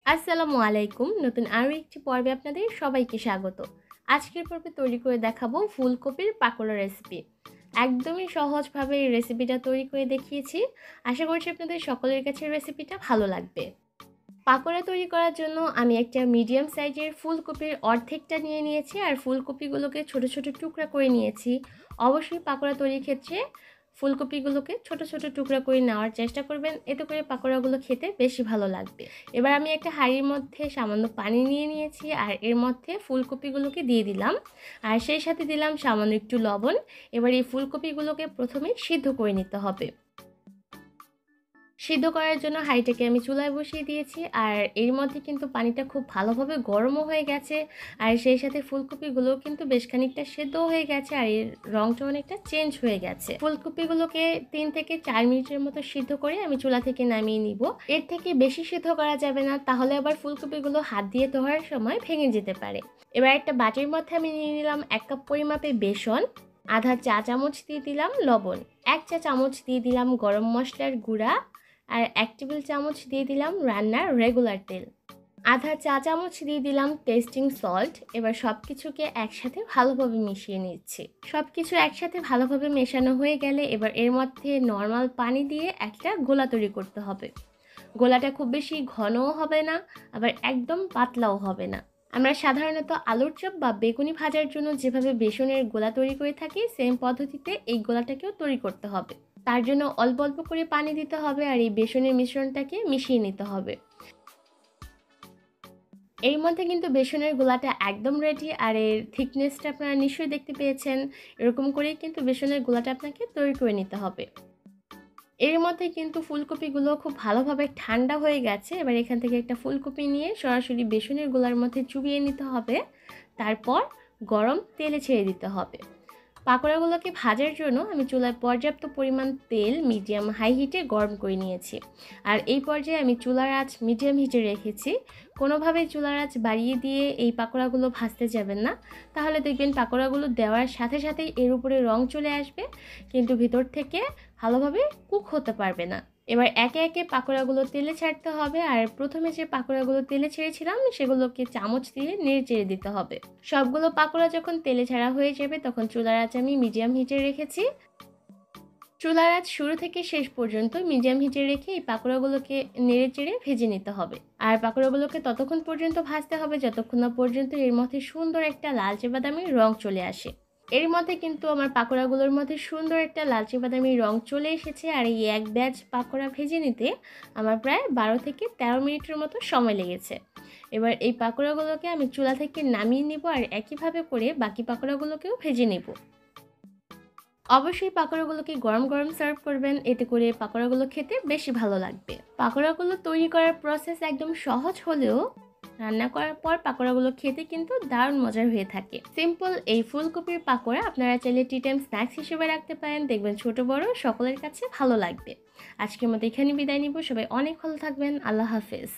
আসসালামু আলাইকুম। নতুন আরও একটি পর্বে আপনাদের সবাইকে স্বাগত। আজকের পর্বে তৈরি করে দেখাবো ফুলকপির পাকোড়া রেসিপি। একদমই সহজভাবে এই রেসিপিটা তৈরি করে দেখিয়েছি। আশা করছি আপনাদের সকলের কাছে রেসিপিটা ভালো লাগবে। পাকোড়া তৈরি করার জন্য আমি একটা মিডিয়াম সাইজের ফুলকপির অর্ধেকটা নিয়ে নিয়েছি আর ফুলকপিগুলোকে ছোট ছোট টুকরা করে নিয়েছি। অবশ্যই পাকোড়া তৈরির ক্ষেত্রে ফুলকপিগুলোকে ছোট ছোট টুকরা করে নেওয়ার চেষ্টা করবেন, এতে করে পাকোড়াগুলো খেতে বেশি ভালো লাগবে। এবার আমি একটা হাঁড়ির মধ্যে সামান্য পানি নিয়ে নিয়েছি আর এর মধ্যে ফুলকপিগুলোকে দিয়ে দিলাম আর সেই সাথে দিলাম সামান্য একটু লবণ। এবার এই ফুলকপিগুলোকে প্রথমে সিদ্ধ করে নিতে হবে। সিদ্ধ করার জন্য হাঁড়িটাকে আমি চুলায় বসিয়ে দিয়েছি আর এর মধ্যে কিন্তু পানিটা খুব ভালোভাবে গরমও হয়ে গেছে আর সেই সাথে ফুলকপিগুলোও কিন্তু বেশ খানিকটা সেদ্ধ হয়ে গেছে আর এর রঙটা অনেকটা চেঞ্জ হয়ে গেছে। ফুলকপিগুলোকে 3 থেকে 4 মিনিটের মতো সিদ্ধ করে আমি চুলা থেকে নামিয়ে নিব। এর থেকে বেশি সিদ্ধ করা যাবে না, তাহলে আবার ফুলকপিগুলো হাত দিয়ে ধোয়ার সময় ভেঙে যেতে পারে। এবার একটা বাটির মধ্যে আমি নিয়ে নিলাম 1 কাপ পরিমাপে বেসন, আধা চা চামচ দিয়ে দিলাম লবণ, 1 চা চামচ দিয়ে দিলাম গরম মশলার গুঁড়া আর 1 টেবিল চামচ দিয়ে দিলাম রান্নার রেগুলার তেল, আধা চা চামচ দিয়ে দিলাম টেস্টিং সল্ট। এবার সব কিছুকে একসাথে ভালোভাবে মিশিয়ে নিচ্ছি। সব কিছু একসাথে ভালোভাবে মেশানো হয়ে গেলে এবার এর মধ্যে নর্মাল পানি দিয়ে একটা গোলা তৈরি করতে হবে। গোলাটা খুব বেশি ঘনও হবে না, আবার একদম পাতলাও হবে না। আমরা সাধারণত আলুর চপ বা বেগুনি ভাজার জন্য যেভাবে বেসনের গোলা তৈরি করে থাকি, সেম পদ্ধতিতে এই গোলাটাকেও তৈরি করতে হবে। তার জন্য অল্প অল্প করে পানি দিতে হবে আর এই বেসনের মিশ্রণটাকে মিশিয়ে নিতে হবে। এর মধ্যে কিন্তু বেসনের গোলাটা একদম রেডি আর এর থিকনেসটা আপনারা নিশ্চয়ই দেখতে পেয়েছেন। এরকম করেই কিন্তু বেসনের গোলাটা আপনাকে তৈরি করে নিতে হবে। এর মধ্যে কিন্তু ফুলকপিগুলো খুব ভালোভাবে ঠান্ডা হয়ে গেছে। এবার এখান থেকে একটা ফুলকপি নিয়ে সরাসরি বেসনের গোলার মধ্যে চুবিয়ে নিতে হবে, তারপর গরম তেলে ছেড়ে দিতে হবে। পাকোড়াগুলোকে ভাজার জন্য আমি চুলায় পর্যাপ্ত পরিমাণ তেল মিডিয়াম হাই হিটে গরম করে নিয়েছি আর এই পর্যায়ে আমি চুলার আঁচ মিডিয়াম হিটে রেখেছি। কোনোভাবেই চুলার আঁচ বাড়িয়ে দিয়ে এই পাকোড়াগুলো ভাজতে যাবেন না, তাহলে দেখবেন পাকোড়াগুলো দেওয়ার সাথে সাথেই এর উপরে রং চলে আসবে, কিন্তু ভিতর থেকে ভালোভাবে কুক হতে পারবে না। এবার একে একে পাকোড়াগুলো তেলে ছাড়তে হবে আর প্রথমে যে পাকোড়াগুলো তেলে ছেড়েছিলাম সেগুলোকে চামচ দিয়ে নেড়ে চেড়ে দিতে হবে। সবগুলো পাকোড়া যখন তেলে ছাড়া হয়ে যাবে তখন চুলার আঁচ আমি মিডিয়াম হিটে রেখেছি। চুলার আঁচ শুরু থেকে শেষ পর্যন্ত মিডিয়াম হিটে রেখে এই পাকোড়াগুলোকে নেড়ে চেড়ে ভেজে নিতে হবে আর পাকোড়াগুলোকে ততক্ষণ পর্যন্ত ভাজতে হবে যতক্ষণ না পর্যন্ত এর মধ্যে সুন্দর একটা লালচে বাদামি রং চলে আসে। এর মধ্যে কিন্তু আমার পাকোড়াগুলোর মধ্যে সুন্দর একটা লালচে বাদামি রং চলে এসেছে আর এই এক ব্যাচ পাকোড়া ভেজে নিতে আমার প্রায় 12 থেকে 13 মিনিটের মতো সময় লেগেছে। এবার এই পাকোড়াগুলোকে আমি চুলা থেকে নামিয়ে নিব আর একইভাবে করে বাকি পাকোড়াগুলোকেও ভেজে নেব। অবশ্যই পাকোড়াগুলোকে গরম গরম সার্ভ করবেন, এতে করে পাকোড়াগুলো খেতে বেশি ভালো লাগবে। পাকোড়াগুলো তৈরি করার প্রসেস একদম সহজ হলেও রান্না করার পর পাকোড়াগুলো খেতে কিন্তু দারুণ মজার হয়ে থাকে। সিম্পল এই ফুলকপির পাকোড়া আপনারা চাইলে টি টাইম স্ন্যাক্স হিসেবে রাখতে পারেন, দেখবেন ছোট বড় সকলের কাছে ভালো লাগবে। আজকের মতো এখানে বিদায় নিব। সবাই অনেক ভালো থাকবেন। আল্লাহ হাফেজ।